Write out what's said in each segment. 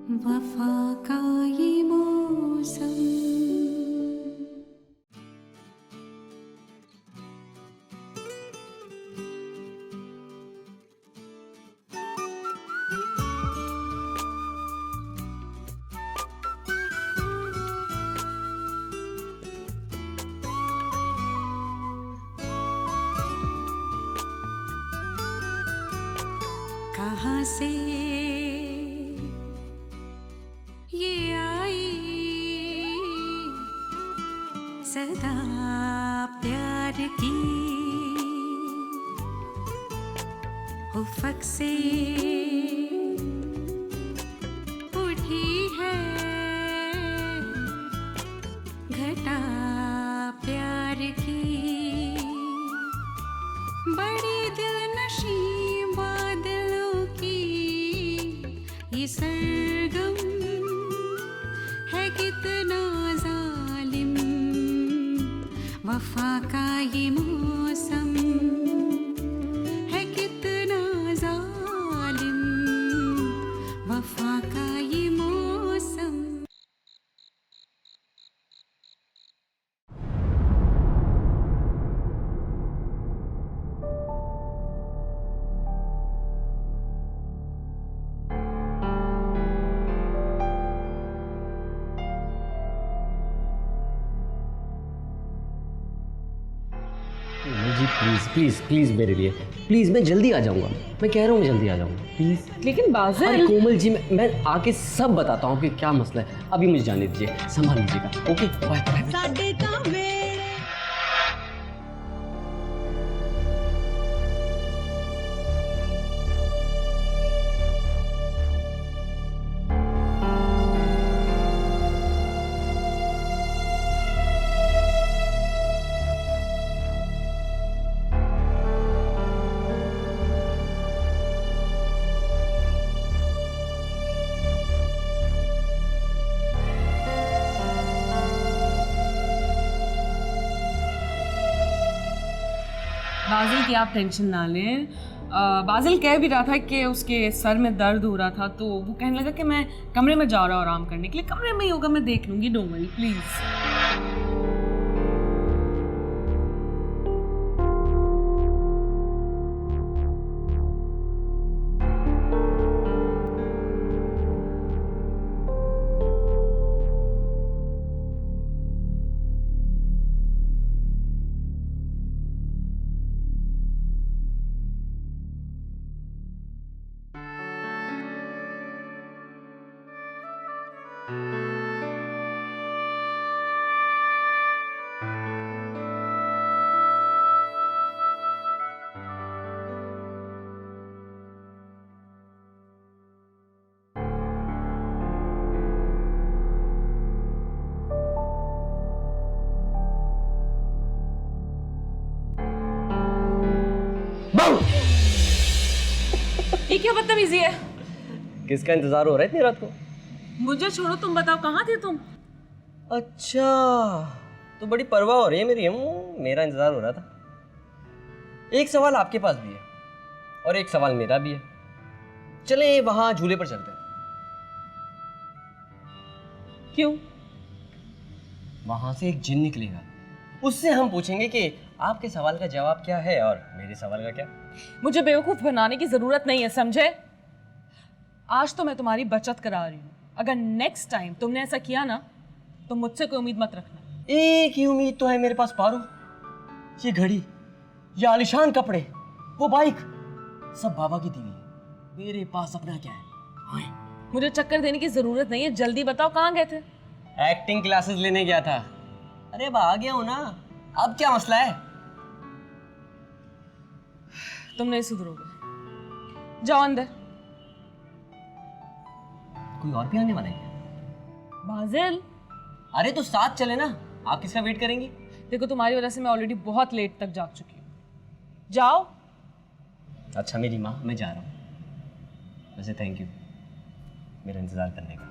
वफा का ये मौसम। कहाँ से ये आई सदा प्यार की, उफ़क़ से उठी है घटा प्यार की। बड़ी दिलनशी बादलों की ये सरगम है, कितना जालिम वफा का ये मौसम है, कितना जालिम वफा का ये मौसम। जी प्लीज़ प्लीज़ प्लीज़ मेरे लिए प्लीज़, मैं जल्दी आ जाऊँगा, मैं कह रहा हूँ मैं जल्दी आ जाऊँगा प्लीज़। लेकिन बाज़िल। अरे कोमल जी, मैं आके सब बताता हूँ कि क्या मसला है, अभी मुझे जाने दीजिए, संभाल लीजिएगा। Okay bye bye. बाज़िल की आप टेंशन ना लें। बाज़िल कह भी रहा था कि उसके सर में दर्द हो रहा था, तो वो कहने लगा कि मैं कमरे में जा रहा हूँ आराम करने के लिए। कमरे में ही होगा, मैं देख लूँगी, डोंट वरी प्लीज़। ये क्या बदतमीजी है? किसका इंतजार हो रहा है इतनी रात को? मुझे छोड़ो, तुम बताओ कहाँ थे तुम? अच्छा, तो बड़ी परवाह हो रही है मेरी। मेरा इंतजार हो रहा था। एक सवाल आपके पास भी है और एक सवाल मेरा भी है। चलें वहां झूले पर चलते हैं। क्यों? वहां से एक जिन निकलेगा, उससे हम पूछेंगे कि आपके सवाल का जवाब क्या है और मेरे सवाल का क्या। मुझे बेवकूफ़ बनाने की ज़रूरत नहीं है, समझे? आज तो मैं तुम्हारी बचत करा रही हूँ। अगर नेक्स्ट टाइम तुमने ऐसा किया ना, तो मुझसे कोई उम्मीद मत रखना। एक ही उम्मीद तो है मेरे पास पारो, ये घड़ी, ये आलिशान कपड़े, वो बाइक, सब बाबा की दी हुई है। मेरे पास अपना क्या है? मुझे चक्कर देने की ज़रूरत नहीं है, जल्दी बताओ कहाँ गए थे? एक्टिंग क्लासेस लेने गया था। अरे अब आ गया हूं ना, अब क्या मसला है? तुम नहीं सुधरोगे, जाओ अंदर। कोई और भी आने वाला है? बाज़िल, अरे तो साथ चले ना, आप किसका वेट करेंगी? देखो तुम्हारी वजह से मैं ऑलरेडी बहुत लेट तक जाग चुकी हूँ। जाओ। अच्छा मेरी माँ, मैं जा रहा हूँ। वैसे थैंक यू मेरा इंतज़ार करने का।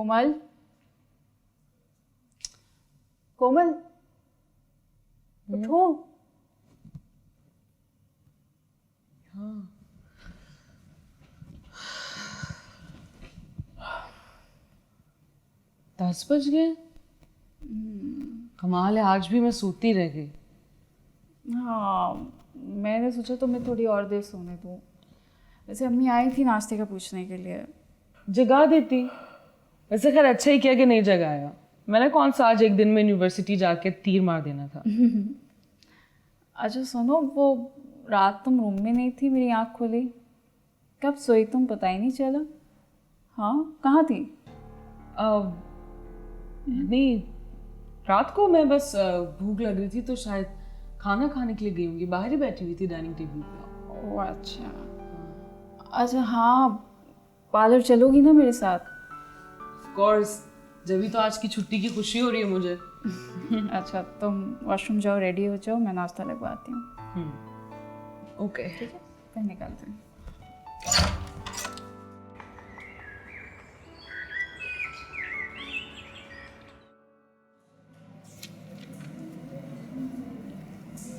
कोमल, कोमल, उठो। हाँ। 10 बज गए। कमाल है, आज भी मैं सोती रह गई। हाँ, मैंने सोचा तो मैं थोड़ी और देर सोने दूँ। वैसे अम्मी आई थी नाश्ते का पूछने के लिए। जगा देती। वैसे खैर अच्छा ही किया कि नहीं जगाया। मैंने कौन सा आज एक दिन में यूनिवर्सिटी जाके तीर मार देना था। अच्छा सुनो, वो रात तुम रूम में नहीं थी, मेरी आँख खुली। कब सोई तुम, पता ही नहीं चला। हाँ, कहाँ थी? नहीं, रात को मैं बस भूख लग रही थी तो शायद खाना खाने के लिए गई होंगी। बाहर ही बैठी हुई थी डाइनिंग टेबल पे। ओह अच्छा। अच्छा हाँ, पार्लर चलोगी ना मेरे साथ? ऑफ कोर्स, जब भी तो आज की छुट्टी की खुशी हो रही है मुझे। अच्छा, तुम वॉशरूम जाओ, रेडी हो जाओ, मैं नाश्ता लगवाती हूँ। ओके, ठीक है, फिर निकलते हैं।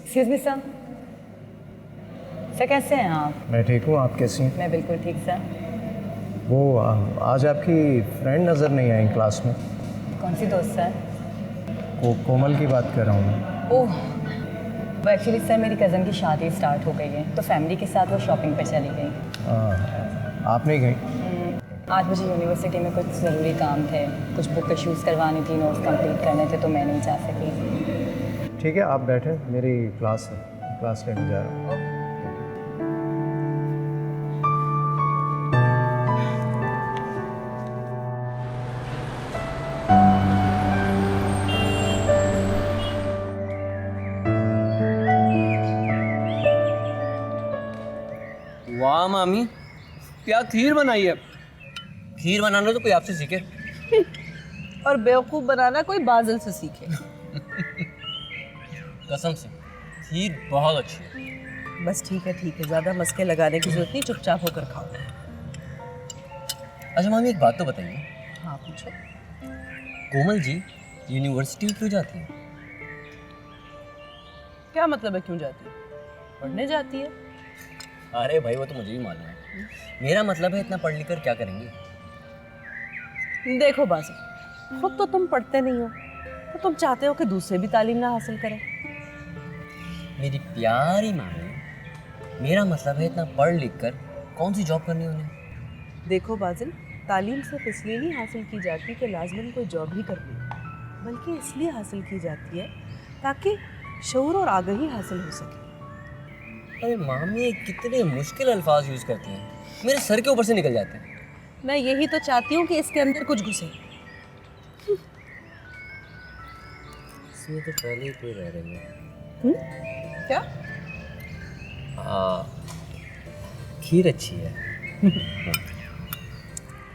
Excuse me sir. सर कैसे हैं आप? मैं ठीक हूँ, आप कैसी हैं? मैं बिल्कुल ठीक सर। वो आज आपकी फ्रेंड नज़र नहीं आई क्लास में। कौन सी दोस्त सर? वो कोमल की बात कर रहा हूँ मैं। ओह, वो एक्चुअली सर मेरी कज़न की शादी स्टार्ट हो गई है तो फैमिली के साथ वो शॉपिंग पे चली गई। आप नहीं गई? आज मुझे यूनिवर्सिटी में कुछ ज़रूरी काम थे, कुछ बुक इश्यूज़ करवानी थी, नोट्स कंप्लीट करने थे तो मैं नहीं जा सकी। ठीक है, आप बैठे, मेरी क्लास है, क्लास लेने जा रहा हूँ। वाह मामी, क्या खीर बनाई है। खीर बनाना तो कोई आपसे सीखे। और बेवकूफ़ बनाना कोई बादल से सीखे। कसम से खीर बहुत अच्छी है। बस ठीक है, ज़्यादा मस्के लगाने की जरूरत नहीं, चुपचाप होकर खाओ। अच्छा मामी, एक बात तो बताइए, हाँ पूछो। कोमल जी यूनिवर्सिटी क्यों जाती है? क्या मतलब है क्यों जाती है? पढ़ने जाती है। अरे भाई, वो तो मुझे भी मालूम है। मेरा मतलब है इतना पढ़ लिख कर क्या करेंगे? देखो बाज़, खुद तो तुम पढ़ते नहीं हो तो तुम चाहते हो कि दूसरे भी तालीम ना हासिल करें। मेरी प्यारी मामी, मेरा मतलब है इतना पढ़ लिख कर कौन सी जॉब करनी उन्हें? देखो बाजिल, तालीम सिर्फ इसलिए नहीं हासिल की जाती कि लाजमन कोई जॉब ही करनी है, बल्कि इसलिए हासिल की जाती है ताकि शऊर और आगाही हासिल हो सके। अरे मामी, कितने मुश्किल अल्फाज यूज़ करती हैं, मेरे सर के ऊपर से निकल जाते हैं। मैं यही तो चाहती हूँ कि इसके अंदर कुछ घुसे। इसमें तो पहले ही कोई रह रही है। क्या? खीर अच्छी है।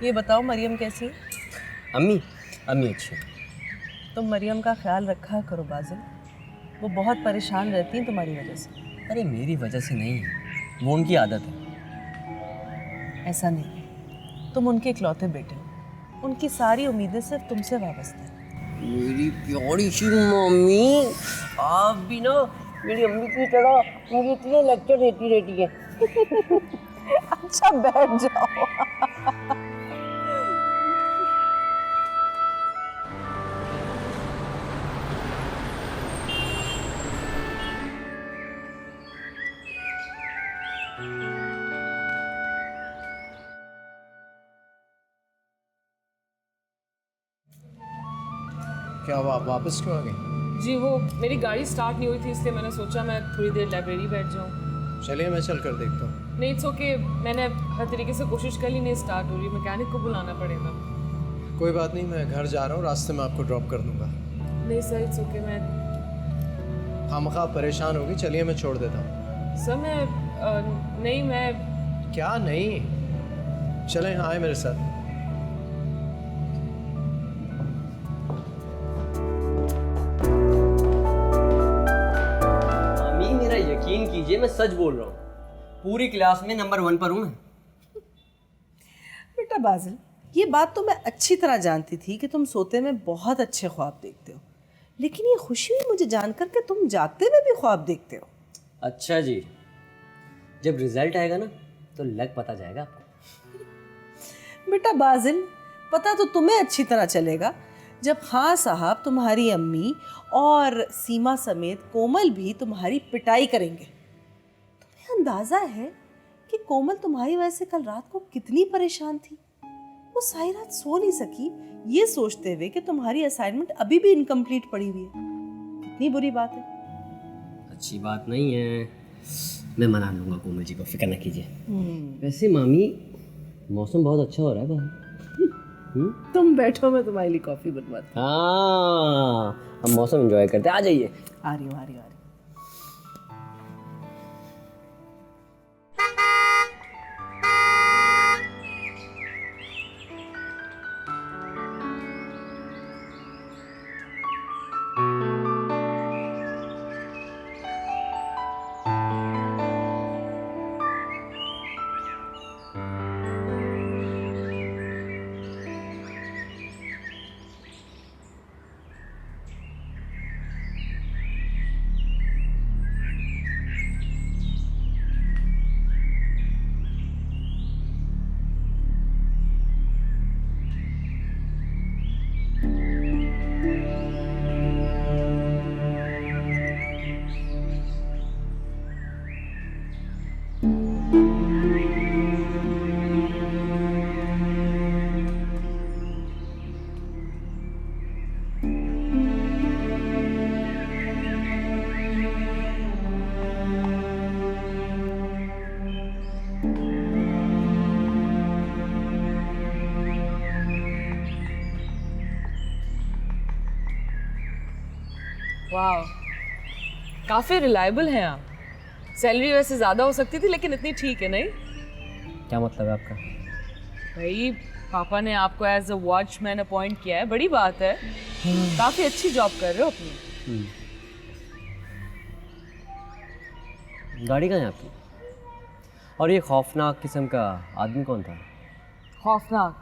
ये बताओ मरियम कैसी है? अम्मी अच्छी है। तुम मरियम का ख्याल रखा करो बाजिल, वो बहुत परेशान रहती हैं तुम्हारी वजह से। अरे मेरी वजह से नहीं है, वो उनकी आदत है। ऐसा नहीं, तुम उनके इकलौते बेटे हो, उनकी सारी उम्मीदें सिर्फ तुमसे वाबस्ता है। मेरी प्यारी सी मम्मी, आप भी ना मेरी अम्मी की तरह मुझे इतने लेक्चर देती रहती है। अच्छा बैठ जाओ। क्या हुआ, आप वापस क्यों आ गए? जी, वो मेरी गाड़ी स्टार्ट नहीं हुई थी इसलिए मैंने सोचा मैं थोड़ी देर लाइब्रेरी बैठ जाऊँ। चलिए मैं चल कर देखता हूँ। नहीं, इट्स ओके, मैंने हर तरीके से कोशिश कर ली, नहीं स्टार्ट हो रही, मैकेनिक को बुलाना पड़ेगा। कोई बात नहीं, मैं घर जा रहा हूँ, रास्ते में आपको ड्रॉप कर दूँगा। नहीं सर, इट्स ओके, मैं खामखा परेशान होगी, चलिए मैं छोड़ देता हूँ। सर मैं नहीं, मैं क्या नहीं? चलें, आए मेरे साथ। मामी, मेरा यकीन कीजिए, मैं सच बोल रहा हूँ, पूरी क्लास में नंबर 1 पर हूँ मैं। बेटा बाजिल, ये बात तो मैं अच्छी तरह जानती थी कि तुम सोते में बहुत अच्छे ख्वाब देखते हो, लेकिन ये खुशी हुई मुझे जानकर कि तुम जागते में भी ख्वाब देखते हो। अच्छा जी, जब रिजल्ट आएगा ना तो लग पता जाएगा आपको। बेटा बाजिल, पता तो तुम्हें अच्छी तरह चलेगा जब खां साहब तुम्हारी अम्मी और सीमा समेत कोमल भी तुम्हारी पिटाई करेंगे। तुम्हें अंदाज़ा है कि कोमल तुम्हारी वजह से कल रात को कितनी परेशान थी। वो सारी रात सो नहीं सकी ये सोचते हुए कि तुम्हारी असाइनमेंट अभी भी इनकम्प्लीट पड़ी हुई है। कितनी बुरी बात है। अच्छी बात नहीं है, मैं मना लूँगा कोमल जी को, फिक्र न कीजिए। वैसे मामी, मौसम बहुत अच्छा हो रहा है बाहर। तुम बैठो, मैं तुम्हारे लिए कॉफ़ी बनवाती हूँ। हाँ, हम मौसम एंजॉय करते हैं, आ जाइए। आ रही हूँ, आ रही हूँ, आ रही हूँ। वाह, काफ़ी रिलायबल हैं आप। सैलरी वैसे ज़्यादा हो सकती थी लेकिन इतनी ठीक है नहीं? क्या मतलब है आपका? भाई पापा ने आपको एज अ वॉचमैन अपॉइंट किया है, बड़ी बात है। काफ़ी अच्छी जॉब कर रहे हो अपनी। गाड़ी कहाँ है आपकी? और ये खौफनाक किस्म का आदमी कौन था? खौफनाक?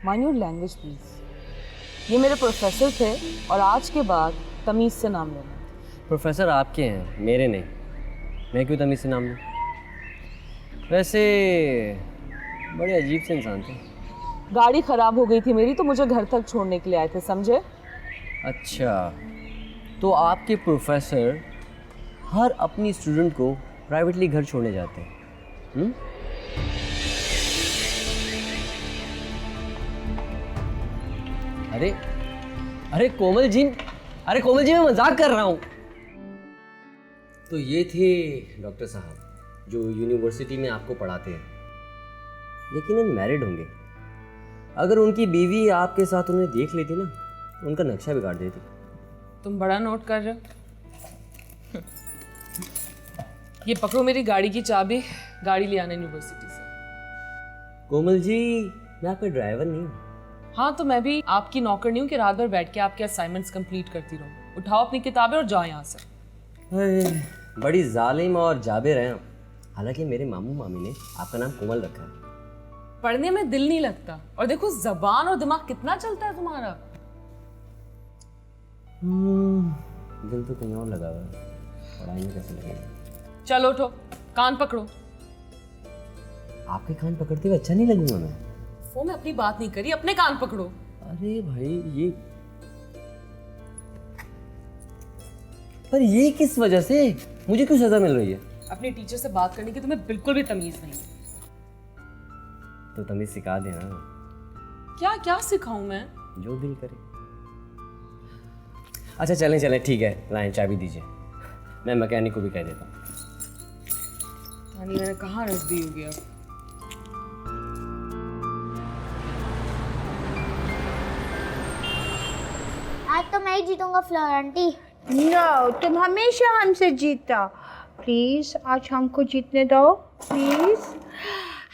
Minute language please. ये मेरे प्रोफेसर थे और आज के बाद तमीज़ से नाम लेना। प्रोफेसर आपके हैं, मेरे नहीं। मैं क्यों तमीज़ से नाम लूँ? वैसे बड़े अजीब से इंसान थे। गाड़ी ख़राब हो गई थी मेरी, तो मुझे घर तक छोड़ने के लिए आए थे, समझे? अच्छा, तो आपके प्रोफेसर हर अपनी स्टूडेंट को प्राइवेटली घर छोड़ने जाते हैं? अरे कोमल जी, मैं मजाक कर रहा हूँ। तो ये थे डॉक्टर साहब जो यूनिवर्सिटी में आपको पढ़ाते हैं। यकीनन मैरिड होंगे। अगर उनकी बीवी आपके साथ उन्हें देख लेती ना, उनका नक्शा बिगाड़ देती। तुम बड़ा नोट कर रहे हो। ये पकड़ो मेरी गाड़ी की चाबी, गाड़ी ले आना यूनिवर्सिटी से। कोमल जी, मैं आपका ड्राइवर नहीं हूँ। हाँ, तो मैं भी आपकी नौकर नहीं हूँ कि रात भर बैठ के आपके असाइनमेंट्स कंप्लीट करती रहूँ। उठाओ अपनी किताबें और जाओ यहाँ से। बड़ी जालिम और जाबिर हैं। हालांकि मेरे मामू मामी ने आपका नाम कोमल रखा है। पढ़ने में दिल नहीं लगता, और देखो जबान और दिमाग कितना चलता है तुम्हारा। दिल तो कहीं और लगा हुआ है, पढ़ाई में कैसे लगेगा? चलो उठो, कान पकड़ो। आपके कान पकड़ते हुए अच्छा नहीं लगूंगा मैं। वो मैं अपनी बात नहीं करी, अपने कान पकड़ो। अरे भाई, ये किस वजह से? मुझे क्यों सजा मिल रही है? अपने टीचर से बात करने की तुम्हें बिल्कुल भी तमीज नहीं। तो तमीज सिखा देना। क्या क्या सिखाऊं मैं? जो दिल करे। अच्छा चलें, ठीक है, लाएं चाबी दीजिए। मैं मैकेनिक को भी कह देता हूँ। मैंने कहाँ रख दी होगी अब? आज तो मैं ही जीतूंगा फ्लोर आंटी। नो, तुम हमेशा हमसे जीता। प्लीज आज हमको जीतने दो, please.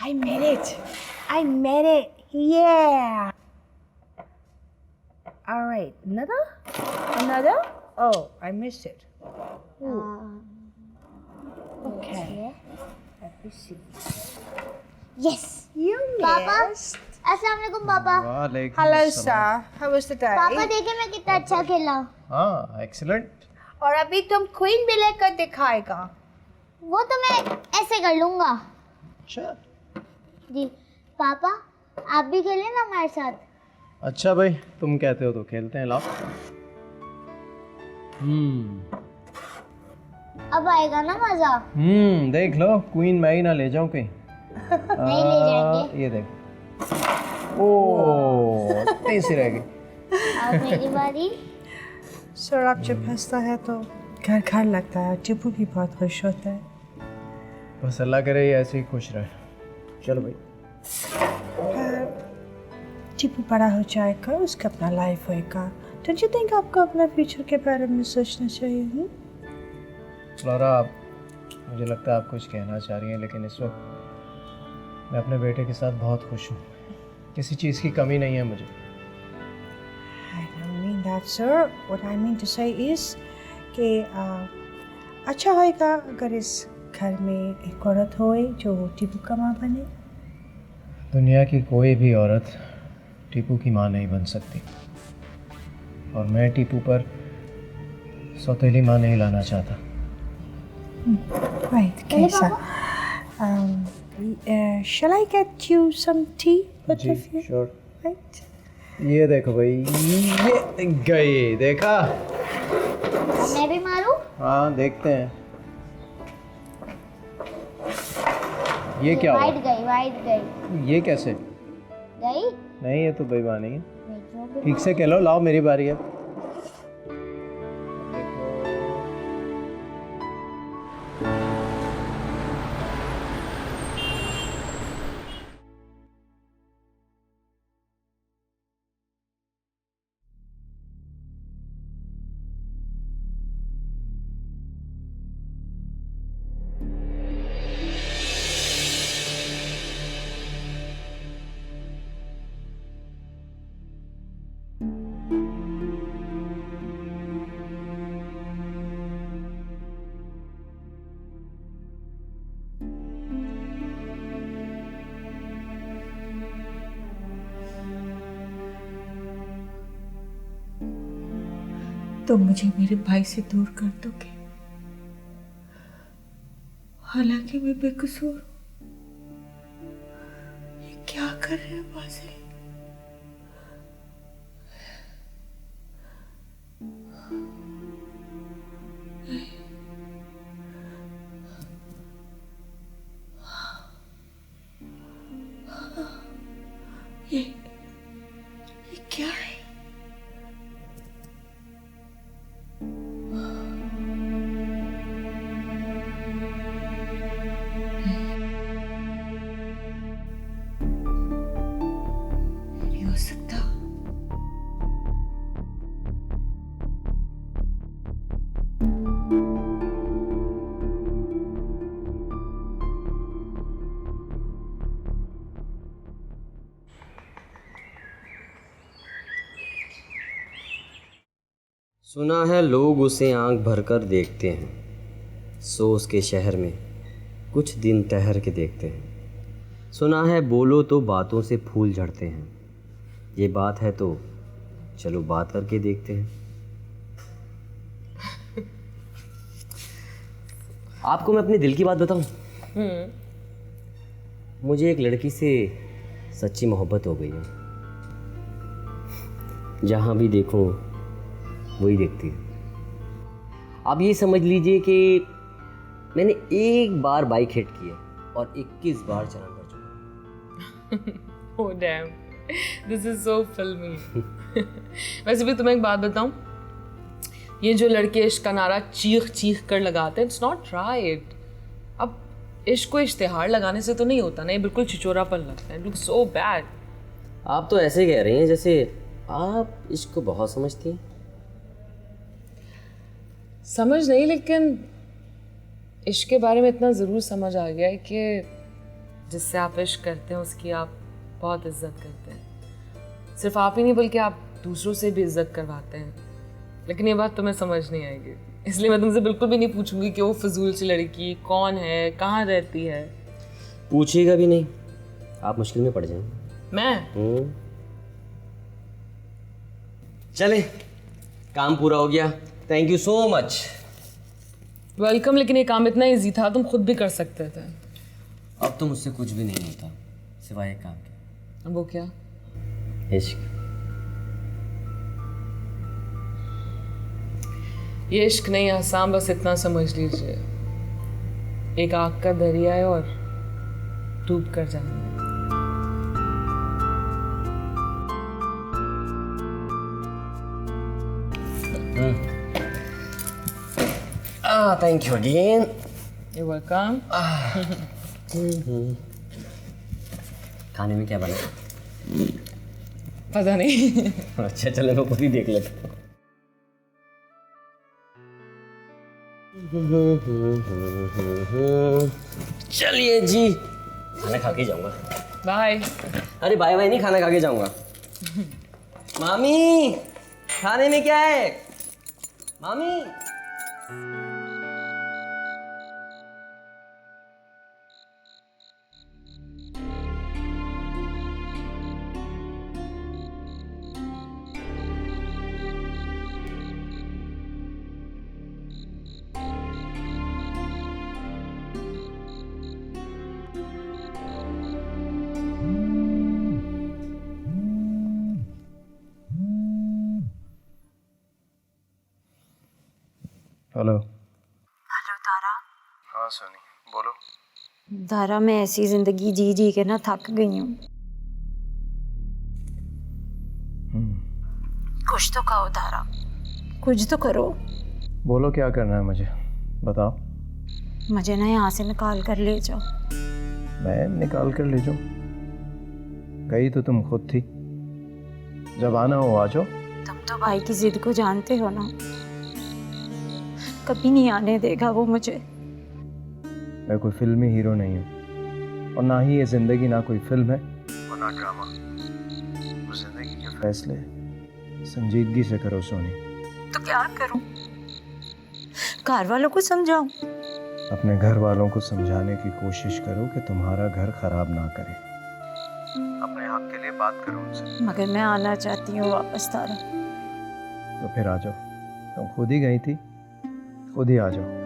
I made it. Yeah. All right. Another? Oh, I missed it. Okay. Let me see. Yes. You पापा, missed. अस्सलाम वालेकुम पापा। वालेकुम Hello, अस्सलाम। sir. How was the day? पापा देखे मैं कितना अच्छा खेला। हाँ, एक्सीलेंट। और अभी तुम क्वीन भी लेकर दिखाएगा। वो तो मैं ऐसे कर लूँगा। अच्छा जी पापा आप भी खेलें ना हमारे साथ। अच्छा भाई, तुम कहते हो तो खेलते हैं, लाओ। अब आएगा ना मजा। देख लो, क्वीन मैं ही ना ले जाऊं कहीं। नहीं ले जाएंगे। ये देख। ओह, तीसरी रह गई। अब मेरी बारी। सर आप जब हंसता है तो घर घर लगता है। टिप्पू भी बहुत खुश होता है। बस अल्लाह करे ये ऐसे ही खुश रहे। चलो भाई। टिप्पू बड़ा हो जाएगा, उसका अपना लाइफ होएगा। डोंट यू थिंक आपको अपना फ्यूचर के बारे में सोचना चाहिए? फ्लोरा, आप मुझे लगता है आप कुछ कहना चाह रही हैं, लेकिन इस वक्त मैं अपने बेटे के साथ बहुत खुश हूँ। किसी चीज़ की कमी नहीं है मुझे। I don't mean that, sir. What I mean to say is कि अच्छा होएगा अगर इस घर में एक औरत होए जो टिप्पू का माँ बने। दुनिया की कोई भी औरत टीपू की माँ नहीं बन सकती, और मैं टीपू पर सौतेली माँ नहीं लाना चाहता। Right, Kaisa. Shall I get you some tea? Both जी of you? श्योर। Right. ये देखो भाई, ये गई, देखा? मैं भी मारूं? हाँ देखते हैं। ये क्या हुआ? वाइट गई। ये कैसे? गई? नहीं, ये तो बेईमानी है। मैं क्यों भी- ठीक से खेलो, लाओ मेरी बारी है। तुम मुझे मेरे भाई से दूर कर दोगे, हालांकि मैं बेकसूर हूं। ये क्या कर रहे हो बाजिल? ये क्या है? नहीं हो सकता। सुना है लोग उसे आंख भरकर देखते हैं, सो उसके शहर में कुछ दिन ठहर के देखते हैं। सुना है बोलो तो बातों से फूल झड़ते हैं, ये बात है तो चलो बात करके देखते हैं। आपको मैं अपने दिल की बात बताऊं? मुझे एक लड़की से सच्ची मोहब्बत हो गई है। जहाँ भी देखूं वही देखती है। आप ये समझ लीजिए कि मैंने एक बार बाइक हिट की है और 21 बार चलान कर चुका। Oh damn, this is so filmy. वैसे भी तुम्हें एक बात बताऊं, ये जो लड़के इश्क का नारा चीख चीख कर लगाते हैं, इट्स नॉट राइट। अब इश्क को इश्तिहार लगाने से तो नहीं होता ना, ये बिल्कुल छिचोरापन लगता है। It looks so bad. आप तो ऐसे कह रही हैं जैसे आप इश्क को बहुत समझती हैं। समझ नहीं, लेकिन इश्क के बारे में इतना ज़रूर समझ आ गया है कि जिससे आप इश्क करते हैं उसकी आप बहुत इज्जत करते हैं। सिर्फ आप ही नहीं बल्कि आप दूसरों से भी इज्जत करवाते हैं। लेकिन ये बात तुम्हें समझ नहीं आएगी, इसलिए मैं तुमसे बिल्कुल भी नहीं पूछूंगी कि वो फजूल सी लड़की कौन है, कहाँ रहती है। पूछिएगा भी नहीं, आप मुश्किल में पड़ जाएंगे। मैं चले, काम पूरा हो गया। Thank you so much. Welcome. लेकिन ये काम इतना इजी था, तुम खुद भी कर सकते थे। अब तो मुझसे कुछ भी नहीं होता सिवाय एक काम के। अब वो क्या? इश्क। ये इश्क नहीं आसान, बस इतना समझ लीजिए, एक आग का दरिया है और डूब कर जाना है। Thank you again. You welcome. खाने में क्या बना? पता नहीं। अच्छा चलो मैं खुद ही देख लेता हूँ। चलिए जी, खाना खा के जाऊंगा। बाय। अरे बाय बाय नहीं, खाना खा के जाऊंगा। मामी, खाने में क्या है? मामी। हेलो। हेलो तारा। हाँ सोनी, बोलो। तारा, मैं ऐसी जिंदगी जी जी के ना थक गई हूँ। कुछ तो कहो तारा, कुछ तो करो। बोलो क्या करना है मुझे, बताओ। मुझे ना यहाँ से निकाल कर ले जाओ। मैं निकाल कर ले जाऊँ? गई तो तुम खुद थी, जब आना हो आ जाओ। तुम तो भाई की जिद को जानते हो ना, कभी नहीं आने देगा वो मुझे। मैं कोई फिल्मी हीरो नहीं हूँ, और ना ही ये जिंदगी ना कोई फिल्म है और ना ड्रामा। वो जिंदगी के फैसले संजीदगी से करो सोनी। तो क्या करूं? घर वालों को समझाऊं? अपने घर वालों को समझाने की कोशिश करो कि तुम्हारा घर खराब ना करे। अपने हक के लिए बात करो उनसे। मगर मैं आना चाहती हूँ वापस तारा। तो फिर आ जाओ, तुम खुद ही गई थी, खुद ही आ जाओ।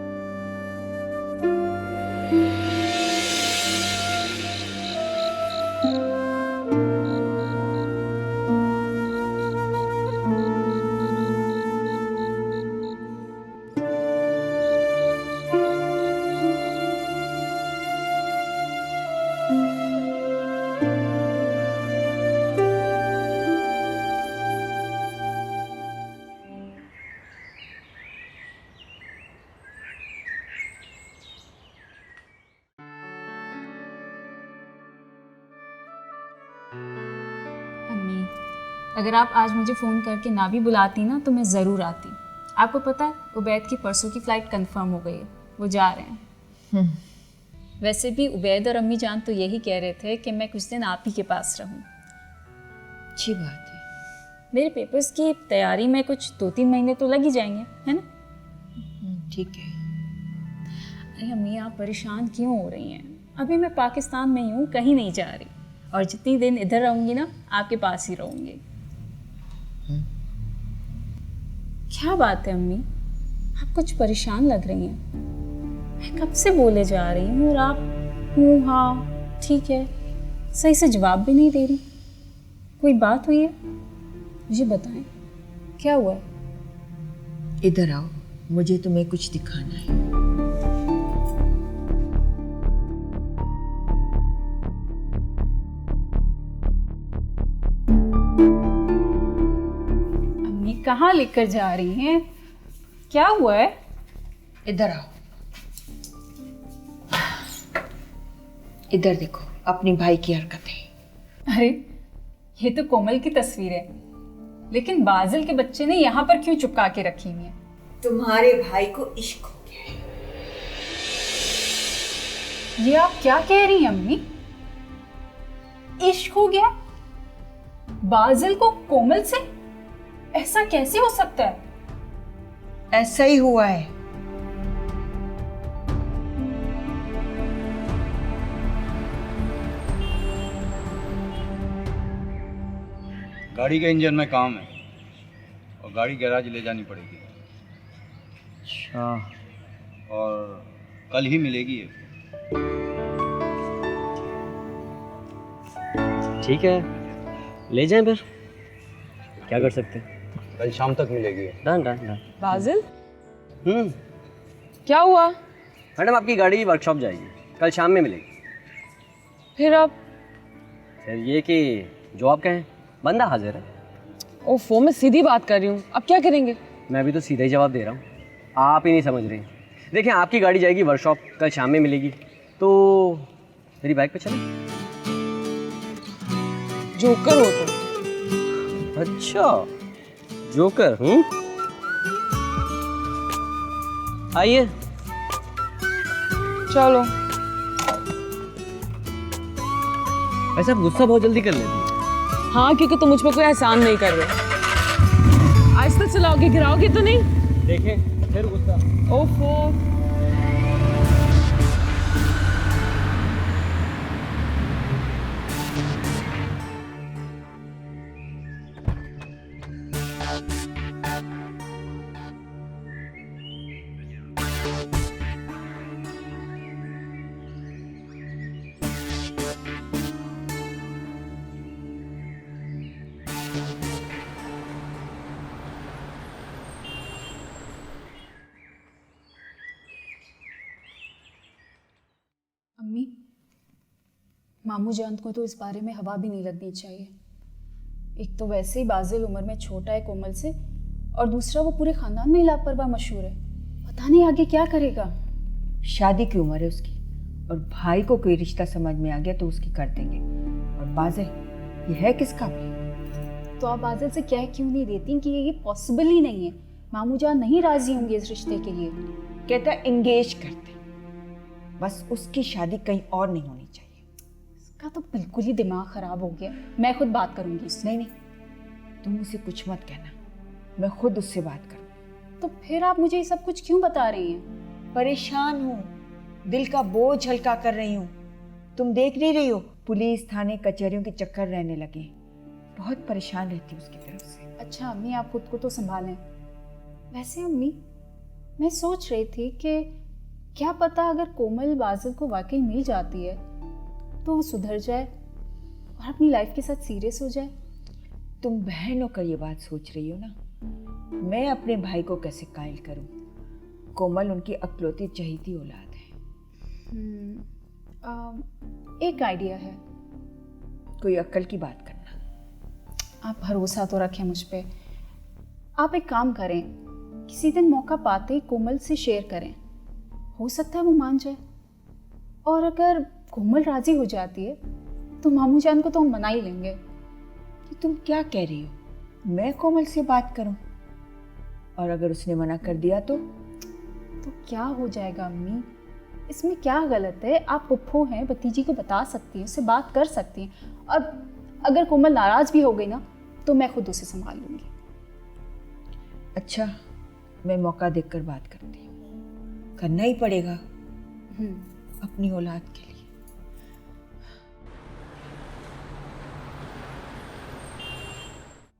अम्मी, अगर आप आज मुझे फ़ोन करके ना भी बुलाती ना तो मैं ज़रूर आती। आपको पता है उबैद की परसों की फ़्लाइट कंफर्म हो गई है, वो जा रहे हैं। वैसे भी उबैद और अम्मी जान तो यही कह रहे थे कि मैं कुछ दिन आप ही के पास रहूं। अच्छी बात है। मेरे पेपर्स की तैयारी में कुछ 2-3 महीने तो लग ही जाएंगे, है ना? ठीक है। अरे अम्मी, आप परेशान क्यों हो रही हैं? अभी मैं पाकिस्तान में ही हूँ, कहीं नहीं जा रही, और जितनी दिन इधर रहूँगी ना आपके पास ही रहूँगी। क्या बात है अम्मी, आप कुछ परेशान लग रही हैं। मैं कब से बोले जा रही हूँ और आप हूँ हाँ ठीक है सही से जवाब भी नहीं दे रही। कोई बात हुई है? मुझे बताएं, क्या हुआ है? इधर आओ, मुझे तुम्हें कुछ दिखाना है। अम्मी कहाँ लेकर जा रही हैं? क्या हुआ है? इधर आओ, इधर देखो अपनी भाई की हरकतें। अरे ये तो कोमल की तस्वीर है, लेकिन बाजिल के बच्चे ने यहाँ पर क्यों चिपका के रखी हुई है? तुम्हारे भाई को इश्क हो गया है। ये आप क्या कह रही हैं अम्मी? इश्क हो गया बाजिल को कोमल से? ऐसा कैसे हो सकता है? ऐसा ही हुआ है। गाड़ी के इंजन में काम है और गाड़ी गैराज ले जानी पड़ेगी। अच्छा। और कल ही मिलेगी ये। ठीक है, ले जाएं फिर, क्या कर सकते हैं। कल शाम तक मिलेगी। Done done done. बाजिल, क्या हुआ? मैडम आपकी गाड़ी वर्कशॉप जाएगी, कल शाम में मिलेगी। फिर अब? फिर ये कि जो आप कहें, बंदा हाजिर है। ओफो, मैं सीधी बात कर रही हूँ, अब क्या करेंगे? मैं भी तो सीधा ही जवाब दे रहा हूँ, आप ही नहीं समझ रही। देखिए आपकी गाड़ी जाएगी वर्कशॉप, कल शाम में मिलेगी, तो मेरी बाइक पे चलें। जोकर हो तो। अच्छा, जोकर। आइए। चलो। वैसे आप गुस्सा बहुत जल्दी कर लेती हैं। हाँ, क्योंकि तुम मुझ पर कोई एहसान नहीं कर रहे। आहिस्ता चलाओगे, गिराओगे तो नहीं? देखें फिर गुस्सा। ओफो। अम्मी, मामू जान को तो इस बारे में हवा भी नहीं लगनी चाहिए। एक तो वैसे ही बाजिल उम्र में छोटा है कोमल से, और दूसरा वो पूरे खानदान में ही लापरवाह मशहूर है। पता नहीं आगे क्या करेगा। शादी की उम्र है उसकी, और भाई को कोई रिश्ता समझ में आ गया तो उसकी कर देंगे। और बाजिल ये है किसका भी? तो आप बाजिल से कह क्यों नहीं देती कि ये पॉसिबल ही नहीं है? मामू जान नहीं राजी होंगे इस रिश्ते के लिए। कहता एंगेज करते, बस उसकी शादी कहीं और नहीं होनी चाहिए। इसका तो बिल्कुल ही दिमाग खराब हो गया। मैं खुद बात करूंगी उससे। नहीं, तुम उसे कुछ मत कहना, मैं खुद उससे बात करूँ। तो फिर आप मुझे ये सब कुछ क्यों बता रही हैं? परेशान हूँ, दिल का बोझ हल्का कर रही हूँ। तुम देख नहीं रही हो, पुलिस थाने कचहरियों के चक्कर रहने लगे। बहुत परेशान रहती हूँ उसकी तरफ से। अच्छा अम्मी, आप खुद को तो संभालें। वैसे अम्मी, मैं सोच रही थी कि क्या पता अगर कोमल बाजिल को वाकई मिल जाती है तो वो सुधर जाए और अपनी लाइफ के साथ सीरियस हो जाए। तुम बहन होकर ये बात सोच रही हो ना, मैं अपने भाई को कैसे कायल करूं? कोमल उनकी अकलौती चहेती औलाद है। एक आइडिया है। कोई अक्ल की बात करना। आप भरोसा तो रखें मुझ पे। आप एक काम करें, किसी दिन मौका पाते ही कोमल से शेयर करें, हो सकता है वो मान जाए। और अगर कोमल राजी हो जाती है तो मामू जान को तो हम मना ही लेंगे। कि तुम क्या कह रही हो? मैं कोमल से बात करूं? और अगर उसने मना कर दिया तो क्या हो जाएगा अम्मी? इसमें क्या गलत है? आप पुप्पो हैं, भतीजी को बता सकती हैं, उससे बात कर सकती हैं। और अगर कोमल नाराज भी हो गई ना तो मैं खुद उसे संभाल लूंगी। अच्छा, मैं मौका देखकर बात करती हूँ। करना ही पड़ेगा अपनी औलाद के लिए।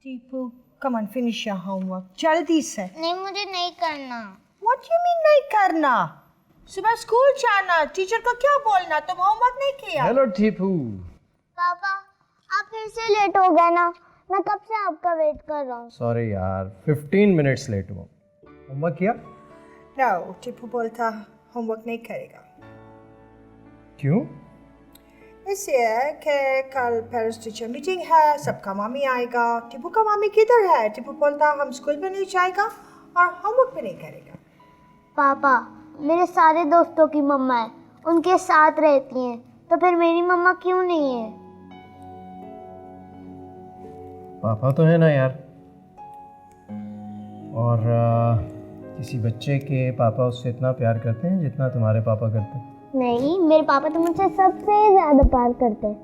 Tipu, come on, finish your homework. जल्दी से। नहीं, मुझे नहीं करना। What you mean नहीं करना? सुबह स्कूल जाना, टीचर को क्या बोलना? तुम होमवर्क नहीं किया। हेलो टीपू। पापा, आप फिर से लेट हो गए ना, मैं कब से आपका वेट कर रहा हूँ। सॉरी यार, 15 मिनट्स लेट हुआ। होमवर्क किया? No, टीपू बोलता होमवर्क नहीं करेगा। क्यों? इसलिए कि कल पेरेंट्स टीचर मीटिंग है, सबका मामी आएगा। टीपू का मामी किधर है? टीपू बोलता हम स्कूल में नहीं जाएगा और होमवर्क भी नहीं करेगा। पापा, मेरे सारे दोस्तों की मम्मा है, उनके साथ रहती हैं, तो फिर मेरी मम्मा क्यों नहीं है? पापा तो है ना यार। और किसी बच्चे के पापा उससे इतना प्यार करते हैं जितना तुम्हारे पापा करते हैं? नहीं, मेरे पापा तो मुझसे सबसे ज़्यादा प्यार करते हैं।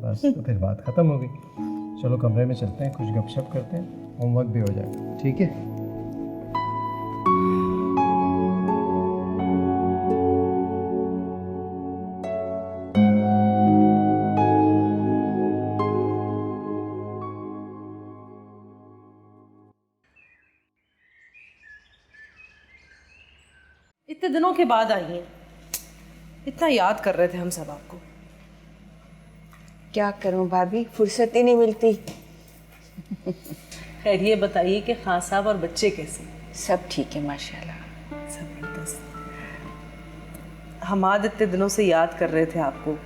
बस तो फिर बात ख़त्म हो गई। चलो कमरे में चलते हैं, कुछ गपशप करते हैं, होमवर्क भी हो जाएगा। ठीक है? इतने दिनों के बाद आई हैं। इतना याद कर रहे थे हम सब आपको। क्या करूं भाभी, फुर्सत ही नहीं मिलती। खैर ये बताइए कि खान साहब और बच्चे कैसे? सब ठीक है माशाल्लाह। जबरदस्त। हमाद इतने दिनों से याद कर रहे थे आपको,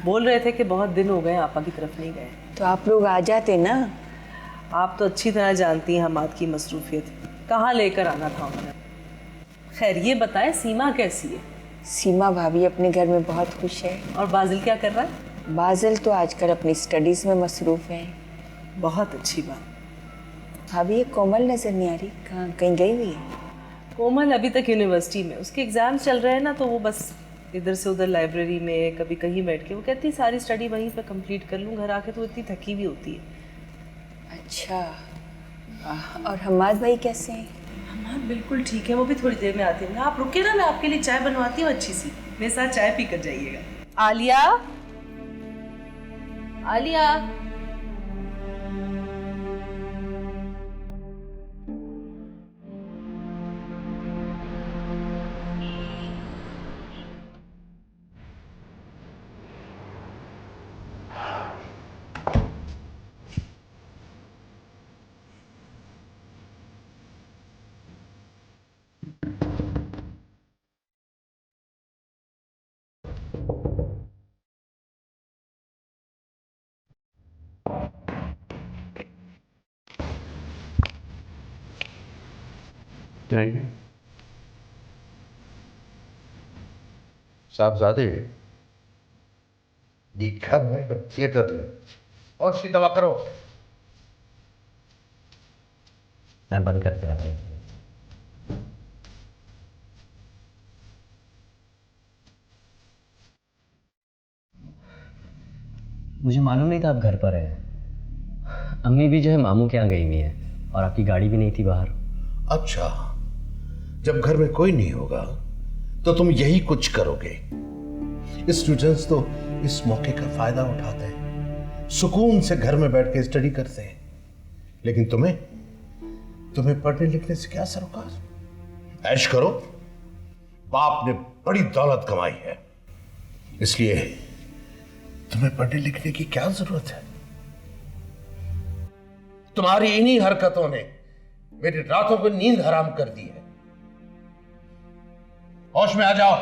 बोल रहे थे कि बहुत दिन हो गए आपा की तरफ नहीं गए। तो आप लोग आ जाते ना। आप तो अच्छी तरह जानती हैं हमाद की मसरूफियत, कहाँ लेकर आना था उन्हें। खैर ये बताएं सीमा कैसी है? सीमा भाभी अपने घर में बहुत खुश है। और बाजिल क्या कर रहा है? बाजिल तो आजकल अपनी स्टडीज़ में मसरूफ़ है। बहुत अच्छी बात। भाभी ये कोमल नज़र नहीं आ रही, कहाँ कहीं गई हुई है? कोमल अभी तक यूनिवर्सिटी में, उसके एग्ज़ाम्स चल रहे हैं ना, तो वो बस इधर से उधर लाइब्रेरी में कभी कहीं बैठ के, वो कहती सारी स्टडी वहीं पे कंप्लीट कर लूँ, घर आके तो इतनी थकी हुई होती है। अच्छा, और हमाद भाई कैसे हैं? हमाद बिल्कुल ठीक है, वो भी थोड़ी देर में आती होंगे। आप रुके ना, मैं आपके लिए चाय बनवाती हूँ अच्छी सी, मेरे साथ चाय पी कर जाइएगा। आलिया, आलिया। साहबजादे घर में थिएटर और सी दवा करो। मैं बंद करके आ रहा हूँ। मुझे मालूम नहीं था आप घर पर हैं। अम्मी भी जो है मामू के यहाँ गई हुई है और आपकी गाड़ी भी नहीं थी बाहर। अच्छा, जब घर में कोई नहीं होगा तो तुम यही कुछ करोगे। स्टूडेंट्स तो इस मौके का फायदा उठाते हैं, सुकून से घर में बैठ के स्टडी करते हैं, लेकिन तुम्हें पढ़ने लिखने से क्या सरोकार। ऐश करो, बाप ने बड़ी दौलत कमाई है, इसलिए तुम्हें पढ़ने लिखने की क्या जरूरत है। तुम्हारी इन्हीं हरकतों ने मेरी रातों को नींद हराम कर दी है। होश में आ जाओ।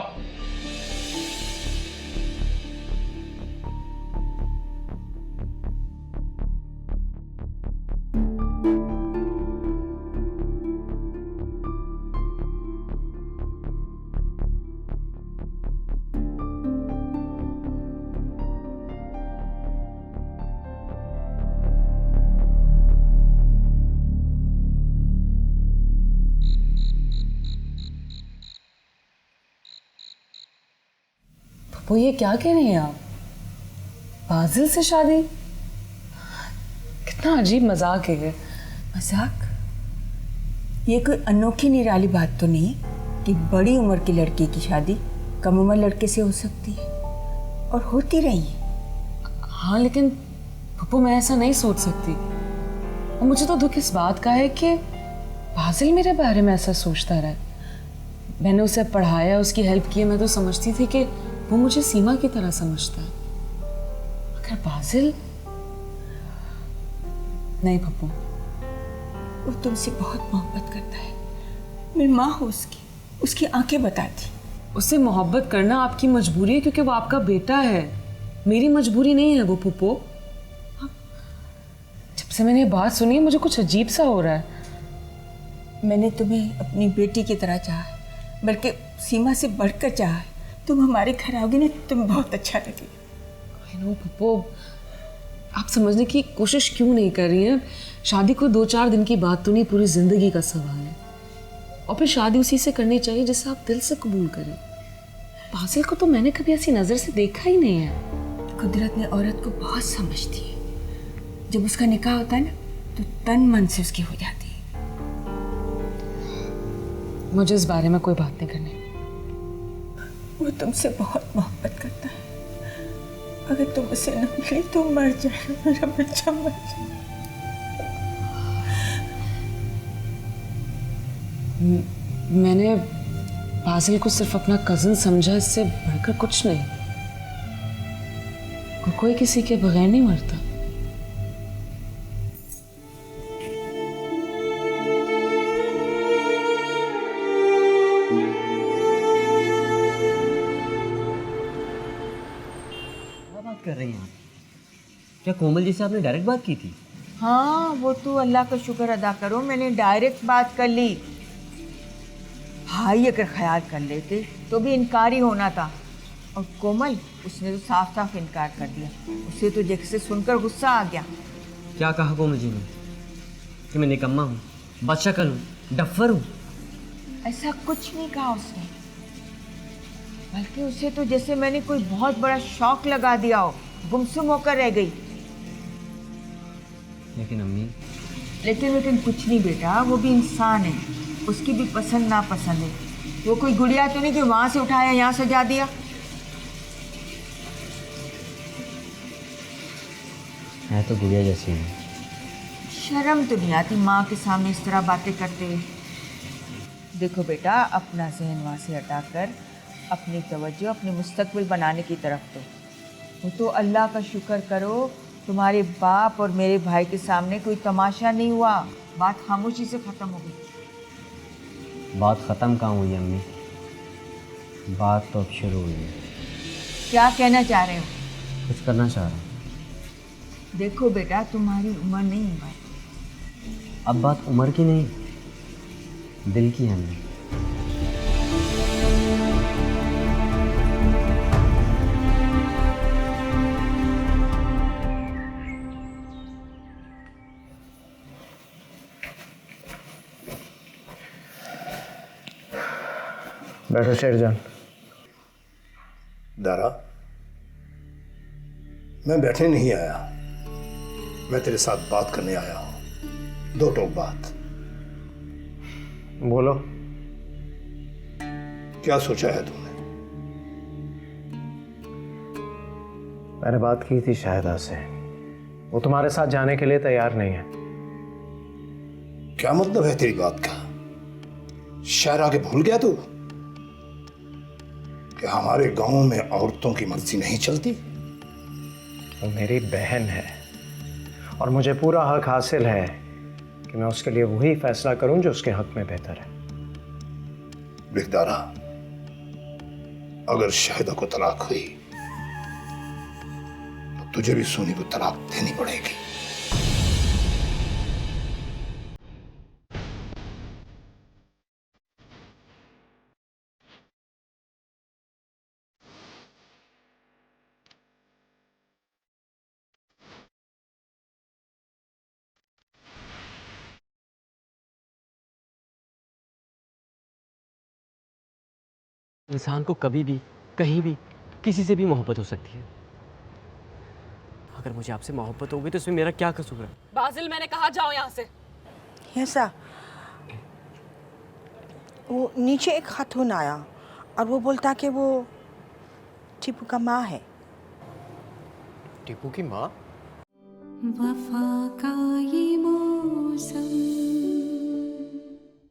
वो ये क्या कह रही हैं आप? बाजिल से शादी? कितना अजीब मजाक है ये। मजाक? ये कोई अनोखी निराली बात तो नहीं कि बड़ी उम्र की लड़की की शादी कम उम्र लड़के से हो सकती है, और होती रही है। हाँ लेकिन पप्पू मैं ऐसा नहीं सोच सकती। और मुझे तो दुख इस बात का है कि बाजिल मेरे बारे में ऐसा सोचता रहा। मैंने उसे पढ़ाया, उसकी हेल्प की, मैं तो समझती थी कि वो मुझे सीमा की तरह समझता है। अगर बाजिल नहीं पप्पू, वो तुमसे बहुत मोहब्बत करता है। मेरी माँ हो उसकी आंखें बताती। उससे मोहब्बत करना आपकी मजबूरी है क्योंकि वो आपका बेटा है, मेरी मजबूरी नहीं है वो पप्पू। जब से मैंने ये बात सुनी है मुझे कुछ अजीब सा हो रहा है। मैंने तुम्हें अपनी बेटी की तरह चाहा, बल्कि सीमा से बढ़कर चाहा। तुम हमारे घर आओगी ना, तुम्हें बहुत अच्छा लगेगा। आई नो पप्पू, आप समझने की कोशिश क्यों नहीं कर रही हैं? शादी को 2-4 दिन की बात तो नहीं, पूरी जिंदगी का सवाल है। और फिर शादी उसी से करनी चाहिए जिसे आप दिल से कबूल करें। बाजिल को तो मैंने कभी ऐसी नजर से देखा ही नहीं है। कुदरत ने औरत को बहुत समझती है। जब उसका निकाह होता है ना, तो तन मन से उसकी हो जाती है। मुझे इस बारे में कोई बात नहीं करनी। वो तुमसे बहुत मोहब्बत करता है। अगर तुम उसे न मिले तो मर जाए, मेरा बच्चा मर जाए। मैंने बाजिल को सिर्फ अपना कजिन समझा, इससे बढ़कर कुछ नहीं। और कोई किसी के बगैर नहीं मरता। क्या बात कर रही हैं? क्या कोमल जी से आपने डायरेक्ट बात की थी? हाँ, वो तो अल्लाह का शुक्र अदा करो, मैंने डायरेक्ट बात कर ली। भाई अगर ख्याल कर लेते तो भी इनकार ही होना था। और कोमल, उसने तो साफ साफ इनकार कर दिया। उसे तो जैसे सुनकर गुस्सा आ गया। क्या कहा कोमल जी ने? कि मैं निकम्मा हूँ, बदशक्ल हूँ, डफ्फर हूँ? ऐसा कुछ नहीं कहा उसने, बल्कि उसे तो जैसे मैंने कोई बहुत बड़ा शौक लगा दिया हो, गुमसुम होकर रह गई। लेकिन अम्मी। लेकिन कुछ नहीं बेटा, वो भी इंसान है, उसकी भी पसंद नापसंद है। वो कोई गुड़िया तो नहीं कि वहां से उठाया यहाँ सजा दिया। है तो गुड़िया जैसी है। शर्म तो नहीं आती माँ के सामने इस तरह बातें करते हुए। देखो बेटा, अपना जहन वहाँ से हटाकर अपनी तवज्जो अपने मुस्तकबिल बनाने की तरफ दो। वो तो अल्लाह का शुक्र करो, तुम्हारे बाप और मेरे भाई के सामने कोई तमाशा नहीं हुआ, बात खामोशी से ख़त्म हो गई। बात ख़त्म कहाँ हुई अम्मी? बात तो अब शुरू हुई है। क्या कहना चाह रहे हो? कुछ करना चाह रहा हूँ। देखो बेटा, तुम्हारी उम्र नहीं है। अब बात उम्र की नहीं, दिल की है अम्मी। बैठो शेरजान। दारा, मैं बैठने नहीं आया, मैं तेरे साथ बात करने आया हूं। दो टोक बात। बोलो। क्या सोचा है तुमने? मैंने बात की थी शाहिदा से, वो तुम्हारे साथ जाने के लिए तैयार नहीं है। क्या मतलब है तेरी बात का? शायरा के भूल गया तू कि हमारे गांव में औरतों की मर्जी नहीं चलती? वो मेरी बहन है और मुझे पूरा हक हासिल है कि मैं उसके लिए वही फैसला करूं जो उसके हक में बेहतर है। बिगदारा, अगर शाहिदा को तलाक हुई तो तुझे भी सोनी को तलाक देनी पड़ेगी। इंसान को कभी भी, कहीं भी, किसी से भी मोहब्बत हो सकती है। अगर मुझे आपसे मोहब्बत हो गई तो इसमें मेरा क्या कसूर है? बाजिल, मैंने कहा जाओ यहाँ से। ऐसा वो नीचे एक खातून आया और वो बोलता कि वो टीपू का माँ है। टीपू की माँ? वफा का ये मौसम